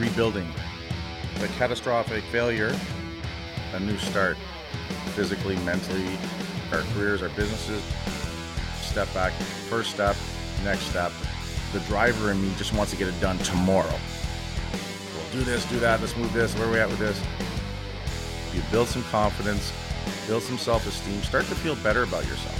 rebuilding. A catastrophic failure, a new start. Physically, mentally, our careers, our businesses. Step back, first step, next step. The driver in me just wants to get it done tomorrow. We'll do this, do that, let's move this, where are we at with this? You build some confidence, build some self-esteem, start to feel better about yourself.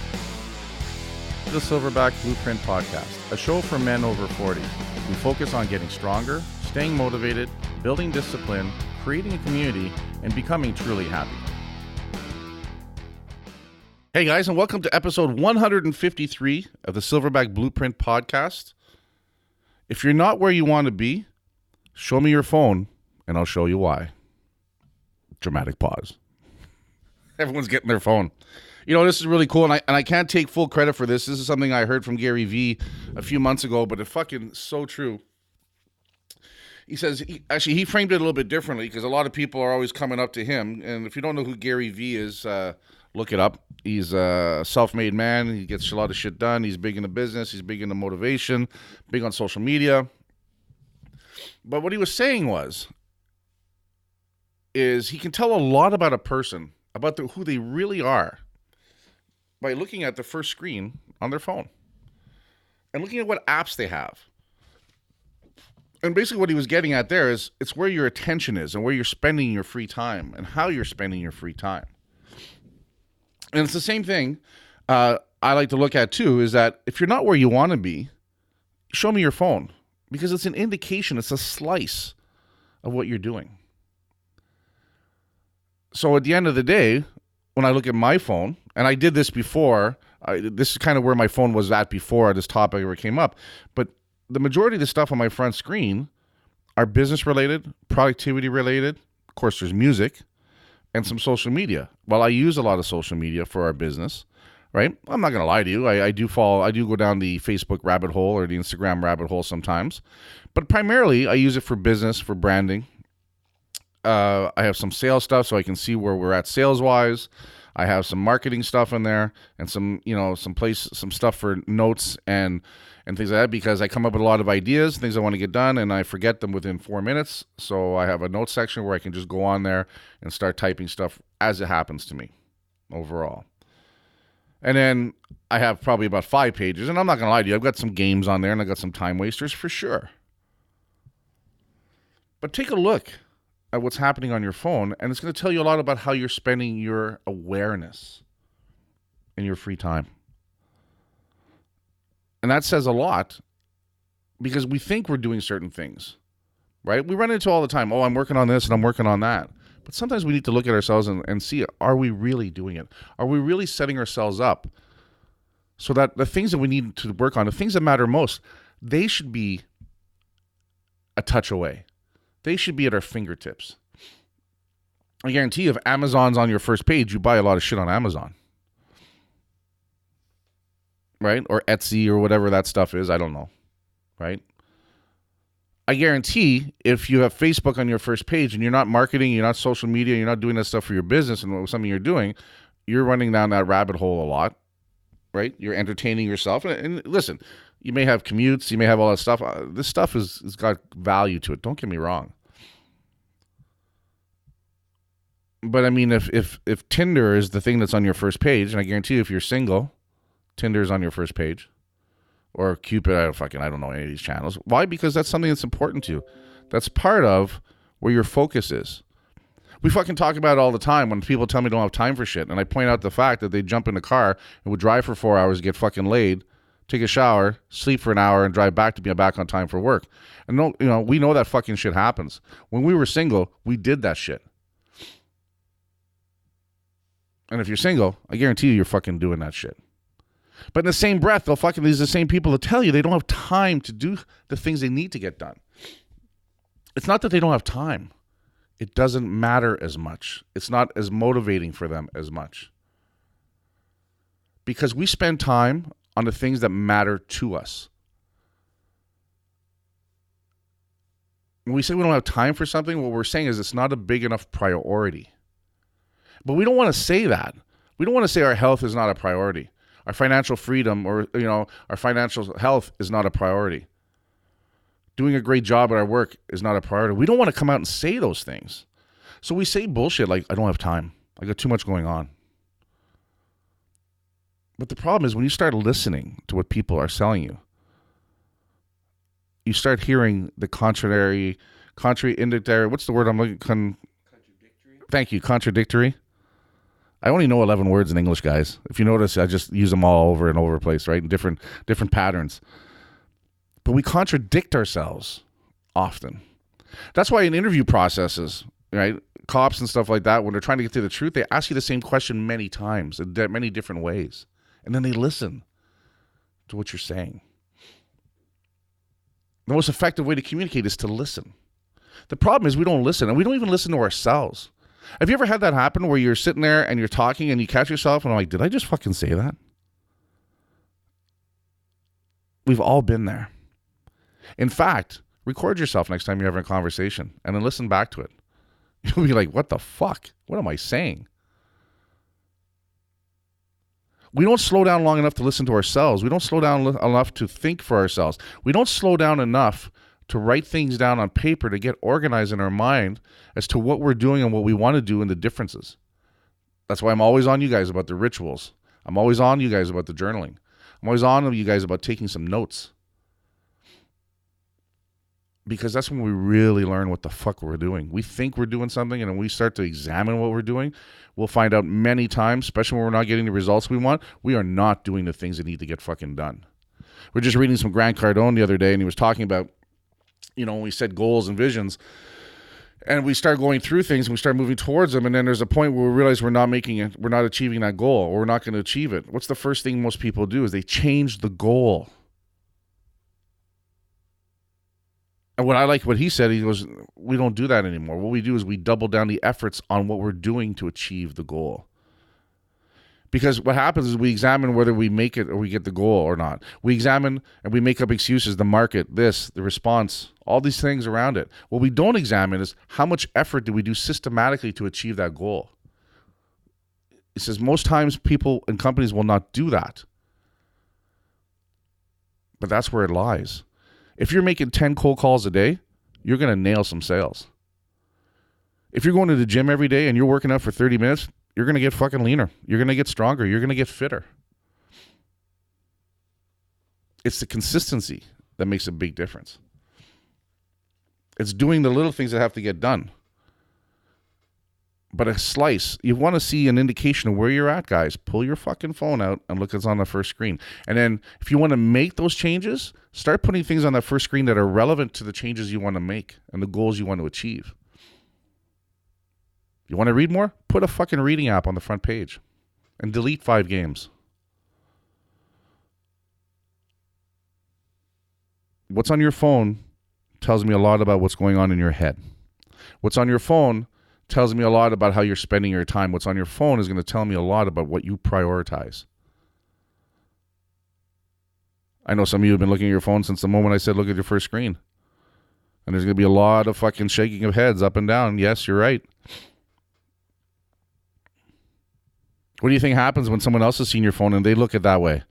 The Silverback Blueprint Podcast, a show for men over 40. We focus on getting stronger, staying motivated, building discipline, creating a community, and becoming truly happy. Hey guys, and welcome to episode 153 of the Silverback Blueprint Podcast. If you're not where you want to be, show me your phone and I'll show you why. Dramatic pause. Everyone's getting their phone. You know, this is really cool, and I can't take full credit for this. This is something I heard from Gary Vee a few months ago, but it's fucking so true. He says, he framed it a little bit differently because a lot of people are always coming up to him, and if you don't know who Gary Vee is, look it up. He's a self-made man. He gets a lot of shit done. He's big into business. He's big into motivation, big on social media. But what he was saying is he can tell a lot about a person, about who they really are, by looking at the first screen on their phone and looking at what apps they have. And basically what he was getting at there is it's where your attention is and where you're spending your free time and how you're spending your free time. And it's the same thing I like to look at too, is that if you're not where you want to be, show me your phone, because it's an indication, it's a slice of what you're doing. So at the end of the day, when I look at my phone, and I did this before, this is kind of where my phone was at before this topic ever came up, but the majority of the stuff on my front screen are business related, productivity related. Of course, there's music and some social media. Well, I use a lot of social media for our business, right? I'm not going to lie to you. I do go down the Facebook rabbit hole or the Instagram rabbit hole sometimes, but primarily I use it for business, for branding. I have some sales stuff so I can see where we're at sales wise. I have some marketing stuff in there and some stuff for notes and things like that, because I come up with a lot of ideas, things I want to get done, and I forget them within 4 minutes. So I have a notes section where I can just go on there and start typing stuff as it happens to me overall. And then I have probably about 5 pages, and I'm not going to lie to you, I've got some games on there and I've got some time wasters for sure. But take a look at what's happening on your phone, and it's going to tell you a lot about how you're spending your awareness in your free time. And that says a lot, because we think we're doing certain things, right? We run into all the time, I'm working on this and I'm working on that. But sometimes we need to look at ourselves and see, are we really doing it? Are we really setting ourselves up so that the things that we need to work on, the things that matter most, they should be a touch away. They should be at our fingertips. I guarantee you, if Amazon's on your first page, you buy a lot of shit on Amazon. Right? Or Etsy or whatever that stuff is. I don't know. Right? I guarantee if you have Facebook on your first page and you're not marketing, you're not social media, you're not doing that stuff for your business and something you're doing, you're running down that rabbit hole a lot. Right? You're entertaining yourself. And listen, you may have commutes, you may have all that stuff. This stuff has got value to it. Don't get me wrong. But I mean, if Tinder is the thing that's on your first page, and I guarantee you if you're single, Tinder's on your first page. Or Cupid, I don't know any of these channels. Why? Because that's something that's important to you. That's part of where your focus is. We fucking talk about it all the time when people tell me they don't have time for shit. And I point out the fact that they jump in a car and would drive for 4 hours, get fucking laid, take a shower, sleep for an hour, and drive back to be back on time for work. And we know that fucking shit happens. When we were single, we did that shit. And if you're single, I guarantee you're fucking doing that shit. But in the same breath, these are the same people that tell you they don't have time to do the things they need to get done. It's not that they don't have time. It doesn't matter as much. It's not as motivating for them as much. Because we spend time on the things that matter to us. When we say we don't have time for something, what we're saying is it's not a big enough priority. But we don't want to say that. We don't want to say our health is not a priority. Our financial freedom or, our financial health is not a priority. Doing a great job at our work is not a priority. We don't want to come out and say those things. So we say bullshit like, I don't have time. I got too much going on. But the problem is when you start listening to what people are selling you, you start hearing the contradictory, what's the word I'm looking for? Thank you, contradictory. I only know 11 words in English, guys. If you notice, I just use them all over and over the place, right? In different patterns. But we contradict ourselves often. That's why in interview processes, right, cops and stuff like that, when they're trying to get to the truth, they ask you the same question many times in many different ways. And then they listen to what you're saying. The most effective way to communicate is to listen. The problem is we don't listen, and we don't even listen to ourselves. Have you ever had that happen where you're sitting there and you're talking and you catch yourself and I'm like, did I just fucking say that? We've all been there. In fact, record yourself next time you're having a conversation and then listen back to it. You'll be like, what the fuck? What am I saying? We don't slow down long enough to listen to ourselves. We don't slow down enough to think for ourselves. We don't slow down enough to write things down on paper to get organized in our mind as to what we're doing and what we want to do and the differences. That's why I'm always on you guys about the rituals. I'm always on you guys about the journaling. I'm always on you guys about taking some notes. Because that's when we really learn what the fuck we're doing. We think we're doing something, and when we start to examine what we're doing, we'll find out many times, especially when we're not getting the results we want, we are not doing the things that need to get fucking done. We're just reading some Grant Cardone the other day, and he was talking about, when we set goals and visions, and we start going through things, and we start moving towards them, and then there's a point where we realize we're not achieving that goal, or we're not going to achieve it. What's the first thing most people do is they change the goal. And what he said, he goes, we don't do that anymore. What we do is we double down the efforts on what we're doing to achieve the goal. Because what happens is we examine whether we make it or we get the goal or not. We examine and we make up excuses, the market, the response, all these things around it. What we don't examine is how much effort do we do systematically to achieve that goal. He says most times people and companies will not do that. But that's where it lies. If you're making 10 cold calls a day, you're going to nail some sales. If you're going to the gym every day and you're working out for 30 minutes, you're going to get fucking leaner. You're going to get stronger. You're going to get fitter. It's the consistency that makes a big difference. It's doing the little things that have to get done. But a slice, you want to see an indication of where you're at, guys. Pull your fucking phone out and look what's on the first screen. And then if you want to make those changes, start putting things on that first screen that are relevant to the changes you want to make and the goals you want to achieve. You want to read more? Put a fucking reading app on the front page and delete 5 games. What's on your phone tells me a lot about what's going on in your head. What's on your phone tells me a lot about how you're spending your time. What's on your phone is going to tell me a lot about what you prioritize. I know some of you have been looking at your phone since the moment I said look at your first screen. And there's going to be a lot of fucking shaking of heads up and down. Yes, you're right. What do you think happens when someone else has seen your phone and they look at it that way?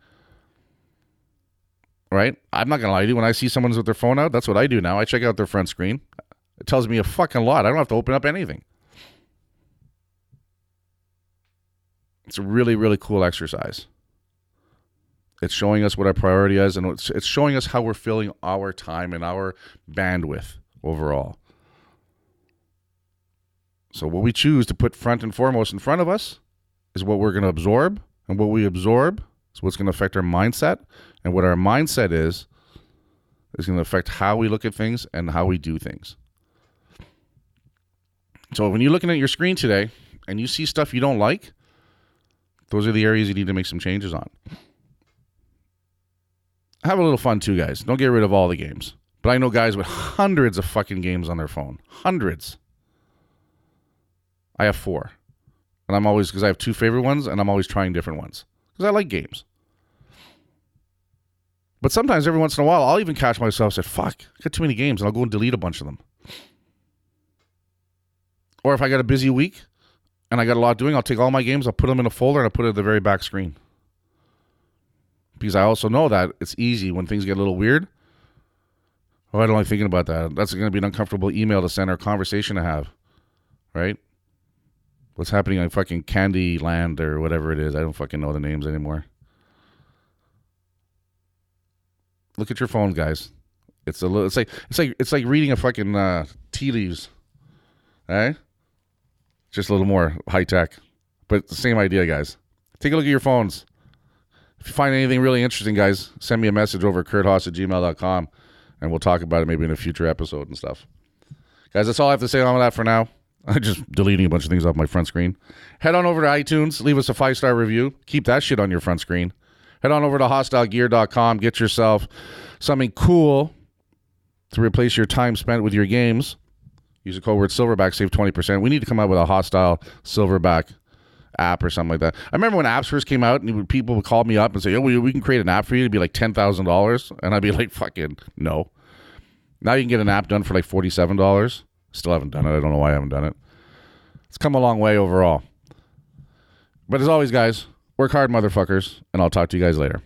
Right? I'm not going to lie to you. When I see someone with their phone out, that's what I do now. I check out their front screen. It tells me a fucking lot. I don't have to open up anything. It's a really, really cool exercise. It's showing us what our priority is, and it's showing us how we're filling our time and our bandwidth overall. So what we choose to put front and foremost in front of us is what we're going to absorb, and what we absorb is what's going to affect our mindset, and what our mindset is going to affect how we look at things and how we do things. So when you're looking at your screen today and you see stuff you don't like, those are the areas you need to make some changes on. Have a little fun too, guys. Don't get rid of all the games. But I know guys with hundreds of fucking games on their phone. Hundreds. I have 4. And I'm always, because I have 2 favorite ones, and I'm always trying different ones. Because I like games. But sometimes, every once in a while, I'll even catch myself and say, fuck, I got too many games, and I'll go and delete a bunch of them. Or if I got a busy week, and I got a lot doing, I'll take all my games, I'll put them in a folder, and I'll put it at the very back screen. Because I also know that it's easy when things get a little weird Oh, I don't like thinking about that. That's going to be an uncomfortable email to send or conversation to have, right? What's happening on fucking Candyland or whatever it is. I don't fucking know the names anymore. Look at your phone, guys. It's like reading a fucking tea leaves, eh? Just a little more high tech, but it's the same idea, guys. Take a look at your phones. If you find anything really interesting, guys, send me a message over at kurthaus@gmail.com, and we'll talk about it maybe in a future episode and stuff. Guys, that's all I have to say on that for now. I'm just deleting a bunch of things off my front screen. Head on over to iTunes. Leave us a 5-star review. Keep that shit on your front screen. Head on over to hostilegear.com. Get yourself something cool to replace your time spent with your games. Use the code word Silverback. Save 20%. We need to come out with a hostile Silverback app or something like that. I remember when apps first came out and people would call me up and say, oh, we can create an app for you. It'd be like $10,000. And I'd be like, fucking no. Now you can get an app done for like $47. Still haven't done it. I don't know why I haven't done it. It's come a long way overall. But as always, guys, work hard, motherfuckers, and I'll talk to you guys later.